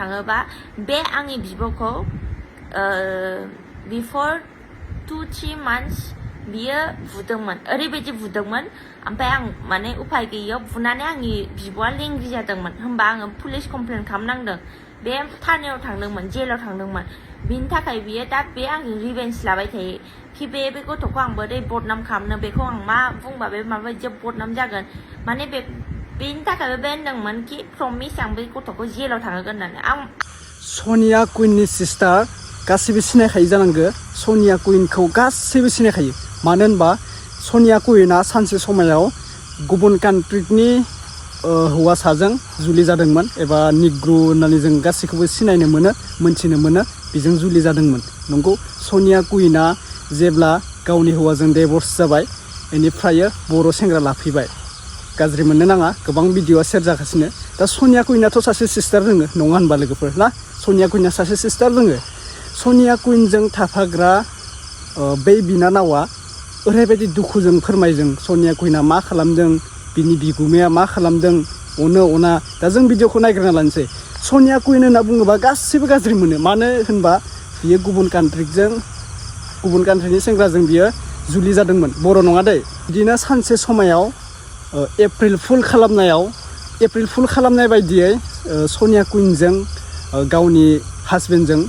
थाङोबा बे आंनि बिब'खौ before 2-3 months बियो बुदोंमोन ओरैबायदि बुदोंमोन ओमफ्राय आं माने उफाय गैयैयाव बुनानै आंनि बिब'आ लेंग्रि जादोंमोन होमबा आङो पुलिस कमप्लेन खालामनांदों बे थानायाव थांदोंमोन जेलाव थांदोंमोन बिनि थाखाय बियो दा बे आंनि रिभेन्स लाबाय थायो कि बे गथ'खौ आं बोरै बदनाम खालामनो बेखौ आं मा बुंबा बे माबायदि बदनाम जागोन माने बेनि थाखायबो बे होनदोंमोन कि प्रमिस आं बे गथ'खौ जेलाव थांहोगोन होननानै आं सनिया कुइननि सिस्टार गासैबो सिनायखायो जानांगौ सनिया कुइनखौ गासैबो सिनायखायो मानो होनबा सनिया कुइना सानसे समायाव गुबुन कान्ट्रिनि हौवासाजों जुलि जादोंमोन एबा निग्रु होननानै जों गासैखौबो सिनायनो मोनो मोनथिनो मोनो बेजों जुलि जादोंमोन नंगौ सनिया कुइना जेब्ला गावनि हौवाजों डिभर्स जाबाय बेनिफ्राय बर' सेंग्रा लाफैबाय गाज्रि मोननो नाङा गोबां भिडिअआ शेयार जागासिनो दा सनिया कुइनाथ' सासे सिस्टार दोङो नङा होनबा लोगोफोर ना सनिया कुइना सासे सिस्टार दोङो सनिया कुइनजों थाफाग्रा बै बिनानावा ओरैबायदि दुखुजों फोरमायदों सनिया कुइना मा खालामदों बिनि बिगुमाया मा खालामदों अनो अना दा जों भिडिअखौ नायग्रोना लानोसै सनिया कुइन होनना बुङोबा गासैबो गाज्रि मोनो मानो होनबा बियो गुबुन कान्ट्रिनि सेंग्राजों बियो जुलि जादोंमोन बर' नङा दै बिदिनो सानसे समायाव एप्रिल फुल खालामनाय बायदियै सनिया कुइनजों गावनि हासबेन्डजों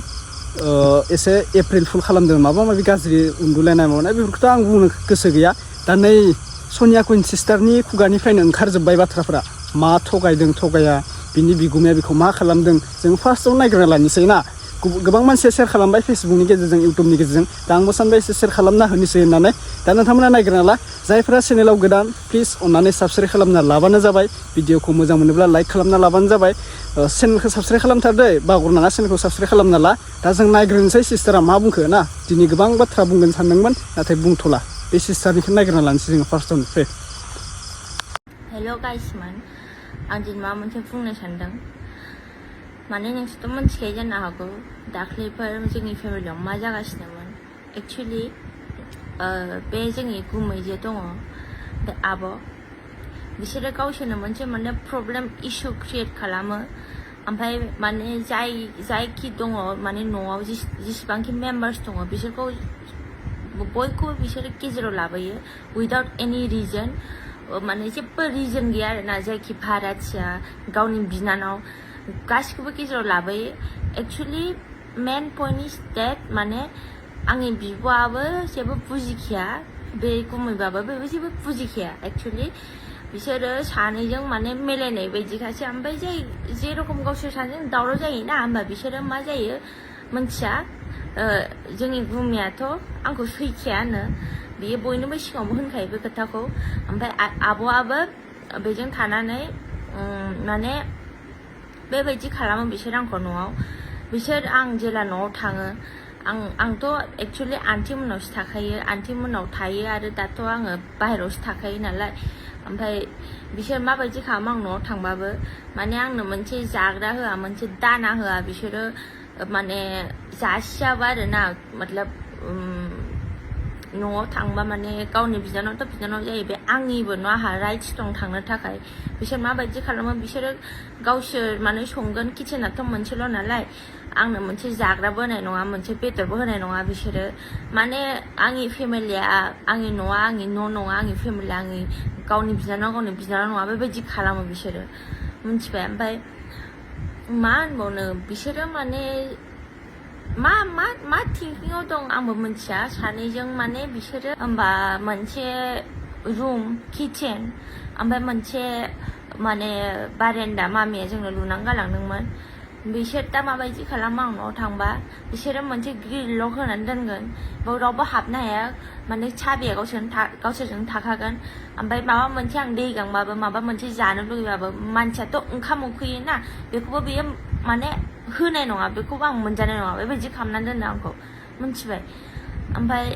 एसे एप्रिल फुल खालामदों माबा माबि गाज्रि उन्दुलायनाय माबानाय बेफोरखौथ' आं बुंनो गोसो गैया दा नै सनिया कुइन सिस्टारनि खुगानिफ्रायनो ओंखारजोब्बाय बाथ्राफोरा मा थगाया बिनि बिगुमाया बेखौ मा खालामदों जों फार्स्टआव नायग्रोना लानोसै ना गोबां मानसिया शेयार खालामबाय फेसबुकनि गेजेरजों इउटुबनि गेजेरजों दा आंबो सानबाय एसे शेयार खालामना होनोसै होननानै दा नोंथांमोना नायग्रोना ला जायफोरा चेनेलाव गोदान प्लिज अननानै साबस्क्राइब खालामना लाबानो जाबाय भिडिअखौ मोजां मोनोब्ला लाइक खालामना लाबानो जाबाय चेनेलखौ साबस्क्राइब खालामथारदो बावगारनाङा चेनेलखौ साबस्क्राइब खालामना ला दा जों नायग्रोनोसै सिस्टारा मा बुंखो ना दिनै गोबां बाथ्रा बुंगोन सानदोंमोन नाथाय बुंथ'ला बे सिस्टारनिखौ नायग्रोना लानोसै जोङो फार्स्टआवनो फै हेल' गाइसमोन आं दिनै माबा मोनसे बुंनो सानदों माने नोंसोरथ' मिथिखायो जानो हागौ दाख्लैफोर जोंनि फेमिलियाव मा जागासिनोमोन एक्सुवेलि बे जोंनि गुमै जे दङ बे आब' बिसोरो गावसोरनो मोनसे माने प्रब्लेम इसु क्रिएट खालामो ओमफ्राय माने जायखि दङ माने न'आव जेसेबांखि मेम्बार्स दङ बिसोरखौ बयखौबो बिसोरो गेजेराव लाबोयो उइदाउट एनि रिजन माने जेबो रिजन गैया आरोना जायखि भाराथिया गावनि बिनानाव गासिखौबो गेजेराव लाबोयो एक्सुवेलि मेन पइन्ट इज डेट माने आंनि बिब'आबो जेबो बुजिखाया बे गुमैबाबो बेबो जेबो बुजिखाया एक्सुवेलि बिसोरो सानैजों माने मिलायनाय बायदिखासो ओमफ्राय जेरखम गावसोर सानैजों दावराव जायोना होमबा बिसोरो मा जायो मोनथिया जोंनि गुमैयाथ' आंखौ सैखायानो बियो बयनोबो सिगाङावबो होनखायो बे खोथाखौ ओमफ्राय आब'आबो बेजों थानानै माने बेबायदि खालामो बिसोर आंखौ न'आव बिसोर आं जेला न'आव थाङो आंथ' एक्सुवेलि आन्टि मोननावसो थाखायो आन्टि मोननाव थायो आरो दाथ' आङो बाहेरायावसो थाखायो नालाय ओमफ्राय बिसोर माबायदि खालामो आं न'आव थांबाबो माने आंनो मोनसे जाग्रा होआ मोनसे दाना होआ बिसोरो माने जासियाबो आरोना मतलब न'आव थांबा माने गावनि बिनानावथ' बिनानाव जायो बे आंनिबो न' आंहा राइट्स दं थांनो थाखाय बिसोर माबायदि खालामो बिसोरो गावसोर माने संगोन किचेनाथ' मोनसेल' नालाय आंनो मोनसे जाग्राबो होनाय नङा मोनसे बेदरबो होनाय नङा बिसोरो माने आंनि फेमिलिया आंनि न'आ आंनि न' नङा आंनि फेमिलिया आंनि गावनि बिनानाव नङा बेबायदि खालामो बिसोरो मिथिबाय ओमफ्राय मा होनबावनो बिसोरो माने मा थिंकिंआव दं आंबो मिथिया सानैजों माने बिसोरो होमबा मोनसे रुम किचेन ओमफ्राय मोनसे माने बारेन्दा मामिया जोंनो लुनानै गालांदोंमोन बिसोर दा माबायदि खालामो आं न'आव थांबा बिसोरो मोनसे ग्रिल लक होनानै दोनगोन बेयाव रावबो हाबनो हाया माने साबिया गावसोरजों थाखागोन ओमफ्राय माबा मोनसे आं दै गांबाबो माबा मोनसे जानो लुगैबाबो मानसियाथ' ओंखाम उखैयोना बेखौबो बेयो माने होनाय नङा बेखौबो आं मोनजानाय नङा बेबायदि खालामनानै दोनो आंखौ मिथिबाय ओमफ्राय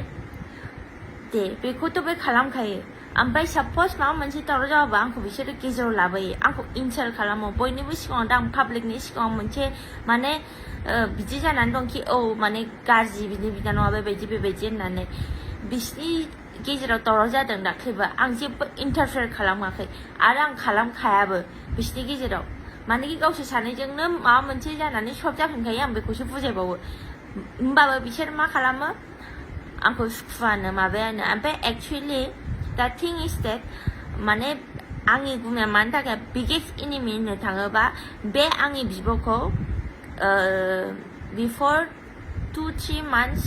दे बेखौथ' बे खालामखायो ओमफ्राय सापज माबा मोनसे दावराव जाबाबो आंखौ बिसोरो गेजेराव लाबोयो आंखौ इनसाल्ट खालामो बयनिबो सिगाङाव दा आं पाब्लिकनि सिगाङाव मोनसे माने बिदि जानानै दं कि औ माने गाज्रि बिनि बिनानावा बेबायदि होननानै बिसिनि गेजेराव दावराव जादों दाख्लैबो आं जेबो इन्टारफेयार खालामाखै आरो आं खालामखायाबो बिसिनि गेजेराव मानेकि गावसोर सानैजोंनो माबा मोनसे जानानै सल्भ जाफिनखायो आं बेखौसो बुजायबावो होमबाबो बिसोर मा खालामो आंखौ सुखुआनो माबायानो ओमफ्राय एक्चुवेलि दा थिं इज देट माने आंनि बुंनाया मानि थाखाय बिगेस्ट एनिमि होननो थाङोबा बे आंनि बिब'खौ बिफर 2-3 months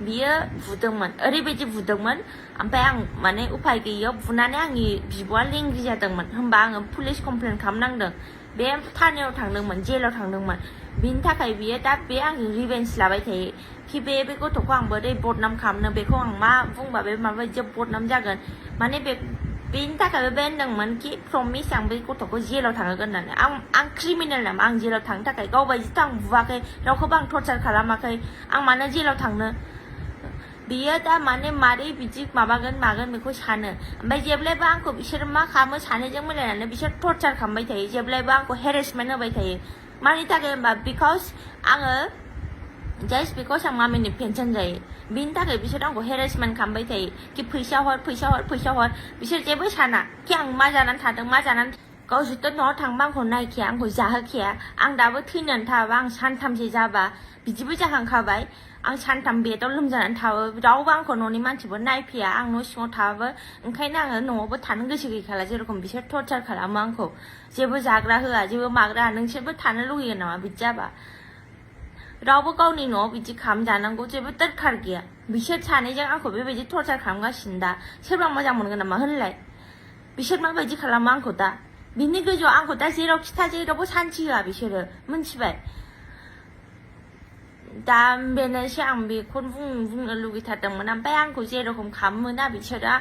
बियो बुदोंमोन ओरैबायदि बुदोंमोन ओमफ्राय आं माने उफाय गैयियाव बुनानै आंनि बिब'आ लेंग्रि जादोंमोन होमबा आङो पुलिस कमप्लेन खालामनांदों बे थानायाव थांदोंमोन जेलाव थांदोंमोन बिनि थाखाय बियो दा बे आंनि रिभेन्स लाबाय थायो कि बे गथ'खौ आं बोरै बदनाम खालामनो बेखौ आं मा बुंबा बे माबायदि बदनाम जागोन माने बेनि थाखायबो बे होनदोंमोन कि प्रमिस आं बे गथ'खौ जेलाव थांहोगोन होननानै आं क्रिमिनेल नामा आं जेलाव थांनो थाखाय गावबायदिथ' आं बुवाखै रावखौबो आं टर्चार खालामाखै आं मानो जेलाव थांनो बियो दा माने मारै बिदि माबागोन मागोन बेखौ सानो ओमफ्राय जेब्लायबो आंखौ बिसोर मा खालामो सानैजों मिलायनानै बिसोर टर्चार खालामबाय थायो जेब्लायबो आंखौ हेरेसमेन्ट होबाय थायो मानि थाखाय होनबा बिकज आङो जास्ट बिकज आं मामिनि पेन्सन जायो बिनि थाखाय बिसोर आंखौ हेरेसमेन्ट खालामबाय थायो कि फैसा हर फैसा हर फैसा हर बिसोर जेबो साना कि आं मा जानानै थादों मा जानानै गावसोरथ' न'आव थांबा आंखौ नायखाया आंखौ जाहोखाया आं दाबो थैनानै थाबा आं सानथामसो जाबा बिदिबो जाखांखाबाय आं सानथाम बेदाव लोमजानानै थाबो रावबो आंखौ न'नि मानसिबो नायफैया आं न' सिङाव थाबाबो ओंखायनो आङो न'आवबो थानो गोसो गैखाला जेरखम बिसोर टर्चार खालामो आंखौ जेबो जाग्रा होआ जेबो माग्रा नोंसोरबो थानो लुगैयो नामा बिदि जाबा रावबो गावनि न'आव बिदि खालामजानांगौ जेबो दरखार गैया बिसोर सानैजों आंखौ बेबायदि टर्चार खालामगासिनो दा सोरबा मोजां मोनगोन नामा होनलाय बिसोर माबायदि खालामो आंखौ दा बिनि गोजौआव आंखौ दा जेरावखि था जेरावबो सान्थि होआ बिसोरो मिन्थिबाय दा बेनोसै आं बेखौनो बुंनो लुगैथारदोंमोन ओमफ्राय आंखौ जेरखम खालामोना बिसोरा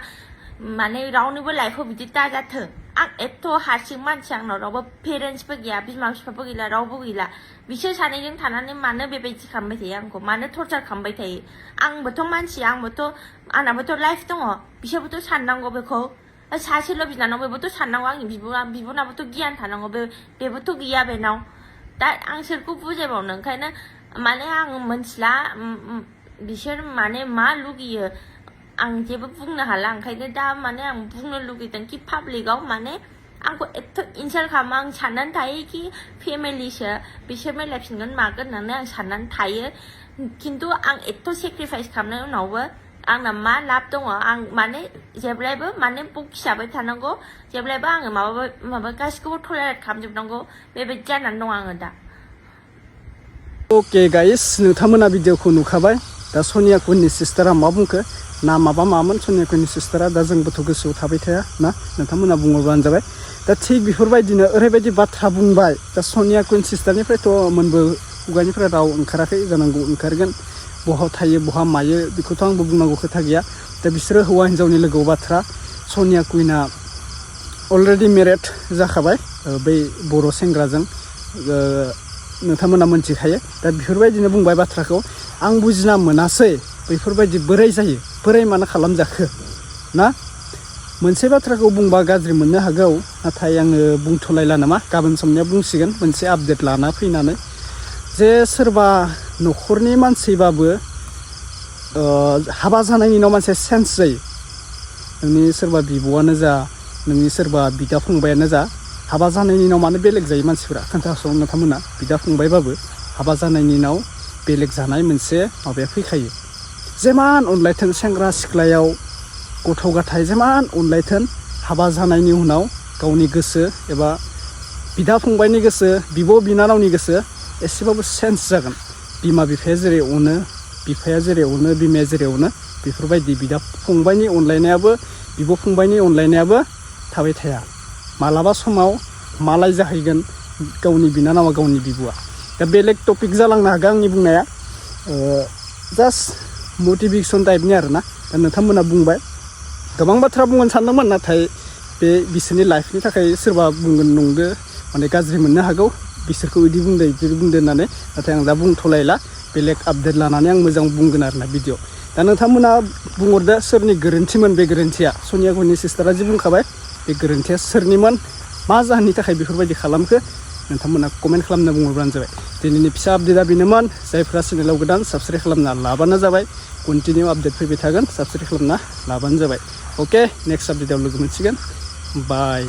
माने रावनिबो लाइफआव बिदि दाजाथों आं एथ' हारसिं मानसि आंनाव रावबो पेरेन्टसबो गैया बिमा बिफाबो गैला रावबो गैला बिसोर सानैजों थानानै मानो बेबायदि खालामबाय थायो आंखौ मानो टर्चार खालामबाय थायो आंबोथ' मानसि आंनाबोथ' लाइफ दङ बिसोरबोथ' साननांगौ बेखौ सासेल' बिनानाव बेबोथ' साननांगौ आंनि बिब'नाबोथ' गियान थानांगौ बेबोथ' गैया बेनाव दा आं सोरखौ बुजायबावनो ओंखायनो माने आं मोनथिला बिसोर माने मा लुगैयो आं जेबो बुंनो हाला ओंखायनो दा माने आं बुंनो लुगैदों कि पाब्लिकआव माने आंखौ एथ' इनसाल्ट खालामो आं साननानै थायो कि फेमिलिसो बिसोर मिलायफिनगोन मागोन होननानै आं साननानै थायो खिन्थु आं एथ' सेक्रिफाइस खालामनायनि उनावबो आंना मा लाब दङ आं माने जेब्लायबो माने बुक हिसाबै थानांगौ जेब्लायबो आङो माबा गासिखौबो टलारेट खालामजोबनांगौ बेबायदि जानानै दं आङो दा ओके गाइस नोंथांमोना भिडिअखौ नुखाबाय दा सनिया कुइननि सिस्टारा मा बुंखो ना माबामोन सनिया कुइननि सिस्टारा दा जोंबोथ' गोसोआव थाबाय थाया ना नोंथांमोना बुङोब्लानो जाबाय दा थिग बेफोरबायदिनो ओरैबायदि बाथ्रा बुंबाय दा सनिया कुइन सिस्टारनिफ्रायथ' मोनबो खुगानिफ्राय राव ओंखाराखै जानांगौ ओंखारगोन बहा थायो बहा मायो बेखौथ' आंबो बुंनांगौ खोथा गैया दा बिसोरो हौवा हिन्जावनि लोगोआव बाथ्रा सनिया कुइना अलरेडि मेरिड जाखाबाय बै बर' सेंग्राजों नोंथांमोना मोनथिखायो दा बेफोरबायदिनो बुंबाय बाथ्राखौ आं बुजिना मोनासै बेफोरबायदि बोरै जायो बोरै मानो खालामजाखो ना मोनसे बाथ्राखौ बुंबा गाज्रि मोननो हागौ नाथाय आङो बुंथ'लायला नामा गाबोन समनिया बुंसिगोन मोनसे आपडेट लाना फैनानै जे सोरबा न'खरनि मानसिबाबो हाबा जानायनि उनाव मोनसे सेन्स जायो नोंनि सोरबा बिब'आनो जा नोंनि सोरबा बिदा फंबायानो जा हाबा जानायनि उनाव मानो बेलेग जायो मानसिफोरा खोन्थासं नोंथांमोना बिदा फंबायबाबो हाबा जानायनि उनाव बेलेग जानाय मोनसे माबाया फैखायो जेमान अनलायथों सेंग्रा सिख्लायाव गथ' गथाय जेमान अनलायथों हाबा जानायनि उनाव गावनि गोसो एबा बिदा फंबायनि गोसो बिब' बिनानावनि गोसो एसेबाबो सेन्स जागोन बिमा बिफाया जेरै अनो बिफाया जेरै अनो बिमाया जेरै अनो बेफोरबायदि बिदा फंबायनि अनलायनायाबो बिब' फंबायनि अनलायनायाबो थाबाय थाया मालाबा समाव मालाय जाहैगोन गावनि बिनानावा गावनि बिब'आ दा बेलेग टपिक जालांनो हागौ आंनि बुंनाया जास्ट मटिभेसन टाइपनि आरोना दा नोंथांमोना बुंबाय गोबां बाथ्रा बुंगोन सानदोंमोन नाथाय बे बिसोरनि लाइफनि थाखाय सोरबा बुंगोन नंदो माने गाज्रि मोननो हागौ बिसोरखौ बिदि बुंदो होननानै नाथाय आं दा बुंथ'लायला बेलेग आपडेट लानानै आं मोजां बुंगोन आरोना भिडिअ दा नोंथांमोना बुंहरदो सोरनि गोरोन्थिमोन बे गोरोन्थिया सनिया कुइननि सिस्टारा जि बुंखाबाय बे गोरोन्थिया सोरनिमोन मा जाहोननि थाखाय बेफोरबायदि खालामखो नोंथांमोना कमेन्ट खालामना बुंहरबानो जाबाय दिनैनि फिसा आपडेटआ बेनोमोन जायफ्रा चेनेलाव गोदान साबस्क्राइब खालामना लाबानो जाबाय कन्टिनिउ आपडेट फैबाय थागोन साबस्क्राइब खालामना लाबानो जाबाय अके नेक्स्ट आपडेटआव लोगो मोनसिगोन बाय